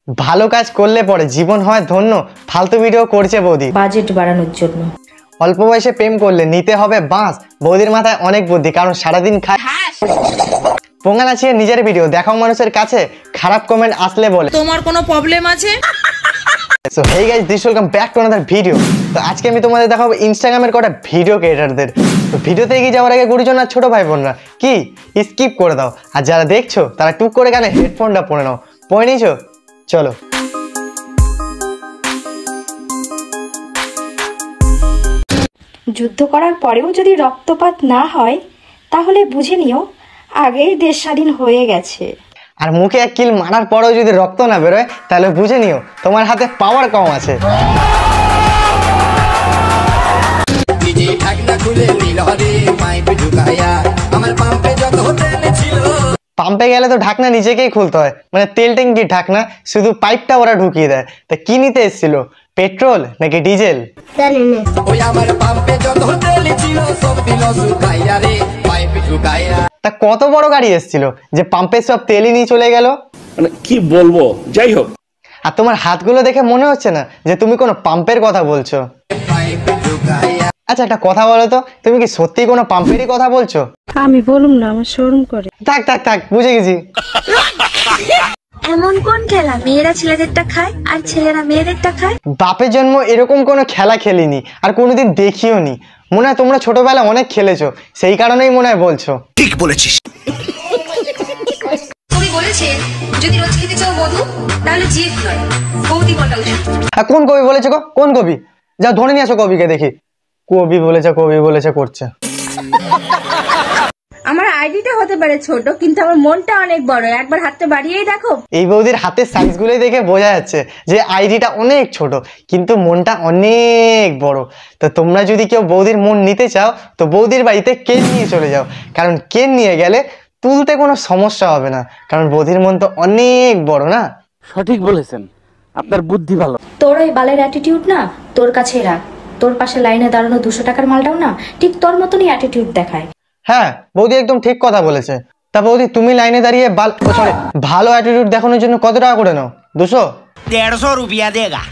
ভালো কাজ করলে পরে জীবন হয় ধন্য। ফালতু ভিডিও করছে বৌদি বাজেট বাড়ানোর জন্য। অল্প বয়সে প্রেম করলে নিতে হবে বাঁশ। বৌদির মাথায় অনেক বুদ্ধি, কারণ সারাদিন খায়। পোঙা নাচিয়ে নিজের ভিডিও দেখাও মানুষের কাছে, খারাপ কমেন্ট আসলে বলে তোমার কোনো প্রবলেম আছে। So hey guys, this welcome back to another video. তো আজকে আমি তোমাদের দেখাবো ইনস্টাগ্রামের কটা ভিডিও ক্রিয়েটারদের। তো ভিডিওতে এগিয়ে যাওয়ার আগে গুরুজন আর ছোট ভাই বোনরা কি স্কিপ করে দাও, আর যারা দেখছো তারা টুক করে কানে হেডফোনটা পরে নাও। পরে নিয়েছো? চলো। যুদ্ধ করার পরেও যদি রক্তপাত না হয় তাহলে বুঝে নিও আগেই দেশ স্বাধীন হয়ে গেছে। আর মুখে এক কিল মারার পরেও যদি রক্ত না বেরোয় তাহলে বুঝে নিও তোমার হাতে পাওয়ার কম আছে। পাম্পে গেলে তো ঢাকনা নিজেকেই খুলতে হয়, মানে তেল ট্যাঙ্কির ঢাকনা, শুধু পাইপটা ওরা ঢুকিয়ে দেয়। তা কি নিতে এসেছিল, পেট্রোল নাকি ডিজেল? তা কত বড় গাড়ি এসেছিল যে পাম্পের সব তেলই নিয়ে চলে গেল? মানে কি বলবো, যাই হোক। আর তোমার হাতগুলো দেখে মনে হচ্ছে না যে তুমি কোনো পাম্পের কথা বলছো। আচ্ছা একটা কথা বলো তো, তুমি কি সত্যি কোনো পাম্পেরই কথা বলছো? আমি বলুম না, আমার শরম করে। থাক থাক থাক, বুঝে গেছি। এমন কোন খেলা মেয়েরা ছেলেদেরটা খায় আর ছেলেরা মেয়েদেরটা খায়? বাপের জন্ম এরকম কোনো খেলা খেলিনি আর কোনোদিন দেখিও নি। মনে হয় তোমরা ছোটবেলা অনেক খেলেছো, সেই কারণেই মনে হয় বলছো। ঠিক বলেছিস। কবি বলেছে যদি রোজ খেতে চাও মধু তাহলে জিভ নয় বৌদি বলা উচিত। আর কোন কবি বলেছে গো, কোন কবি? যা ধরে নিয়ে আসো কবিকে দেখি। কবি বলেছে করছে। আমার আইডিটা হতে পারে ছোট, কিন্তু আমার মনটা অনেক বড়। একবার হাতটা বাড়িয়েই দেখো। এই বৌদির হাতের সাইজগুলোই দেখে বোঝা যাচ্ছে যে আইডিটা অনেক ছোট কিন্তু মনটা অনেক বড়। তো তোমরা যদি কেউ বৌদির মন নিতে চাও তো বৌদির বাড়িতে কেন নিয়ে চলে যাও, কারণ কেন নিয়ে গেলে তুলতে কোনো সমস্যা হবে না, কারণ বৌদির মন তো অনেক বড় না। সঠিক বলেছেন, আপনার বুদ্ধি ভালো। তোর ওই বালের অ্যাটিটিউড না তোর কাছে রাখ। তোর পাশে লাইনে দাঁড়ানো 200 টাকার মালটাও না ঠিক তোর মতনই অ্যাটিটিউড দেখায়। হ্যাঁ বৌদি একদম ঠিক কথা বলেছে। তা বৌদি তুমি লাইনে দাঁড়িয়ে ভালো অ্যাটিটিউড দেখানোর জন্য কত টাকা করে নাও? 200? 150 रुपया देगा।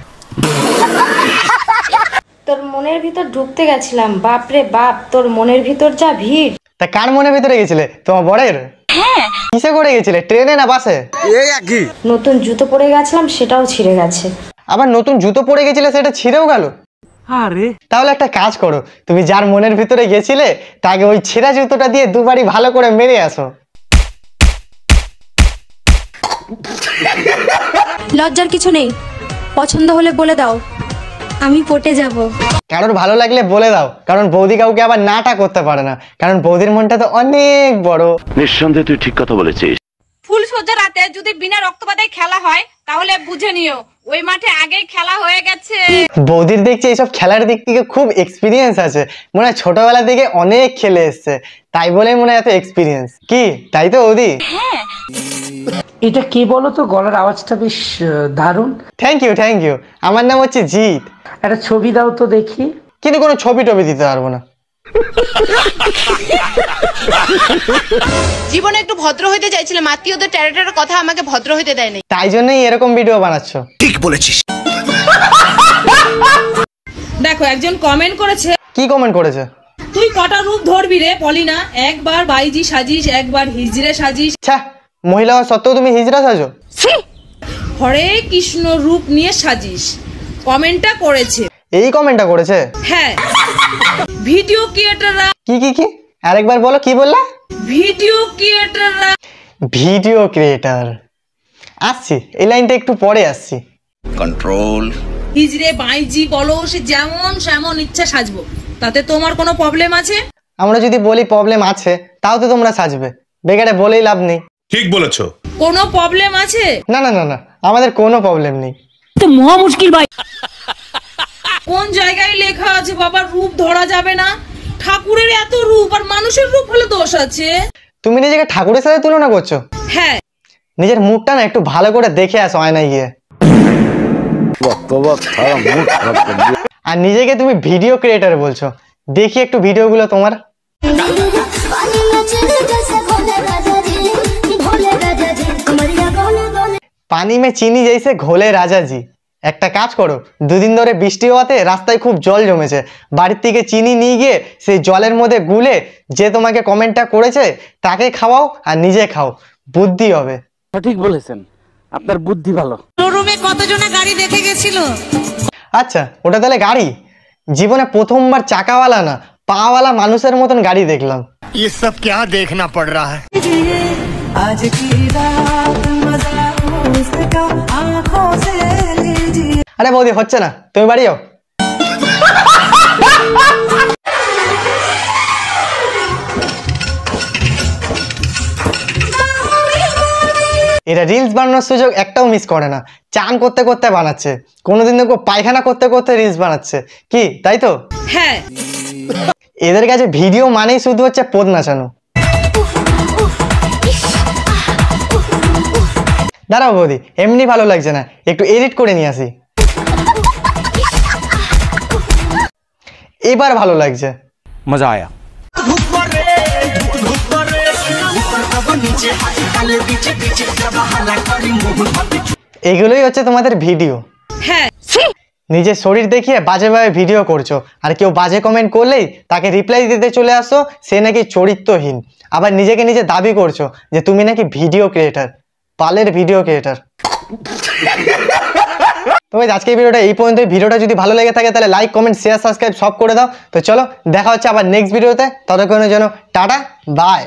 তোর মনের ভিতর ঢুকতে গেছিলাম, বাপ রে বাপ, তোর মনের ভিতর যা ভিড়। তা কার মনের ভিতরে গেছিলে, তোমার বরের? হ্যাঁ। কিসে করে গেছিলে, ট্রেনে না বাসে? নতুন জুতো পরে গেছিলাম, সেটাও ছিঁড়ে গেছে। আবার নতুন জুতো পরে গেছিলে, সেটা ছিঁড়েও গেল? আরে তাহলে একটা কাজ করো, তুমি যার মনের ভিতরে গেছিলে তাকে ওই ছেঁড়া জুতোটা দিয়ে দুবারই ভালো করে মেরে আসো। লজ্জার কিছু নেই, পছন্দ হলে বলে দাও, আমি পটে যাব। কারোর ভালো লাগলে বলে দাও, কারণ বৌদি কাউকে আবার নাটা করতে পারে না, কারণ বৌদির মনটা তো অনেক বড়। নিঃসন্দেহে তুই ঠিক কথা বলেছিস। ফুল সোজা রাতে যদি বিনা রক্তপাতে খেলা হয় তাহলে বুঝে নিও ওই মাঠে আগেই খেলা হয়ে গেছে। বৌদির দেখছি এইসব খেলার দিক থেকে খুব এক্সপিরিয়েন্স আছে, মনে হয় ছোটবেলা থেকে অনেক খেলে এসছে, তাই বলেই মনে হয় এত এক্সপিরিয়েন্স। কি তাই তো বৌদি? হ্যাঁ। এটা কে বলো তো, গলার আওয়াজটা বেশ দারুণ। Thank you. আমার নাম হচ্ছে জিৎ। একটা ছবি দাও তো দেখি। কিন্তু কোনো ছবি টবি দিতে পারবো না। জীবনে একটু ভদ্র হইতে চাইছিলাম, আত্মীয়দের ট্যারেটার কথা আমাকে ভদ্র হইতে দেয় নাই, তাই জন্যই এরকম ভিডিও বানাচ্ছ। ঠিক বলেছিস। দেখো একজন কমেন্ট করেছে। কি কমেন্ট করেছে? তুই কটা রূপ ধরবি রে পলিনা, একবার বাইজি সাজিস, একবার হিজড়ে সাজিস। আচ্ছা মহিলা হওয়া সত্ত্বেও তুমি হিজড়া সাজো? হরে কৃষ্ণ রূপ নিয়ে সাজিস, কমেন্টটা করেছে। এই কমেন্টটা করেছে? হ্যাঁ। ভিডিও ক্রিয়েটররা কি আরেকবার বলো, কি বললা? Video creator. আসছি, এই লাইনটা একটু পরে আসছি। কন্ট্রোল। হিজড়ে বাইজি বলো, সে যেমন সেমন ইচ্ছা সাজবো, তাতে তোমার কোনো প্রবলেম আছে? আমরা যদি বলি প্রবলেম আছে, তাও তো তোমরা সাজবে, বেকারে বলেই লাভ নেই। ঠিক বলেছো। কোনো প্রবলেম আছে? না, আমাদের কোনো প্রবলেম নেই। তো মহা মুশকিল ভাই। কোন জায়গায় লেখা আছে বাবা রূপ ধরা যাবে না? ঠাকুরের এত রূপ আর মানুষের রূপ হলে দোষ আছে? তুমি নিজেকে ঠাকুরের সাথে তুলনা করছো? হ্যাঁ। নিজের মুখটা না একটু ভালো করে দেখে আসো আয়নায় গিয়ে। আর নিজেকে তুমি ভিডিও ক্রিয়েটর বলছো, দেখি একটু ভিডিওগুলো তোমার। পানি মে চিনি জেসে ঘোলে রাজাজি। একটা কাজ করো, দুদিন ধরে বৃষ্টি হওয়াতে রাস্তায় খুব জল জমেছে, বাড়ির থেকে চিনি নিয়ে গিয়ে সেই জলের মধ্যে গুলে যে তোমাকে কমেন্টটা করেছে তাকে খাওয়াও আর নিজে খাও, বুদ্ধি হবে। সঠিক বলেছেন, আপনার বুদ্ধি ভালো। শোরুমে কতজনা গাড়ি দেখে গেছিল? আচ্ছা, ওটা তাহলে গাড়ি? জীবনে প্রথমবার চাকাওয়ালা না পাওয়ালা মানুষের মতন গাড়ি দেখলাম। ये सब क्या देखना पड़ रहा है? আরে বৌদি হচ্ছে না, তুমি বাড়ি যাও। এটা রিলস বানানোর সুযোগ একটাও মিস করে না, চান করতে করতে বানাচ্ছে, কোনোদিন দেখো পায়খানা করতে করতে রিলস বানাচ্ছে, কি তাই তো? হ্যাঁ, এদের কাছে ভিডিও মানেই শুধু হচ্ছে পদ নাচানো। দাঁড়াও বৌদি, এমনি ভালো লাগছে না, একটু এডিট করে নিয়ে আসি। এবার ভালো লাগছে, মজা আয়া। এগুলোই হচ্ছে তোমাদের ভিডিও। হ্যাঁ, নিজের শরীর দেখিয়ে বাজে বাজে ভিডিও করছো, আর কেউ বাজে কমেন্ট করলেই তাকে রিপ্লাই দিতে চলে আসো সে নাকি চরিত্রহীন, আবার নিজেকে নিজে দাবি করছো যে তুমি নাকি ভিডিও ক্রিয়েটার, পালের ভিডিও ক্রিয়েটার। তো আজকে ভিডিওটা এই পর্যন্ত। ভিডিওটা যদি ভালো লেগে থাকে তাহলে লাইক কমেন্ট শেয়ার সাবস্ক্রাইব সব করে দাও। তো চলো দেখা হচ্ছে আবার নেক্সট ভিডিওতে, ততক্ষণের জন্য টাটা বাই।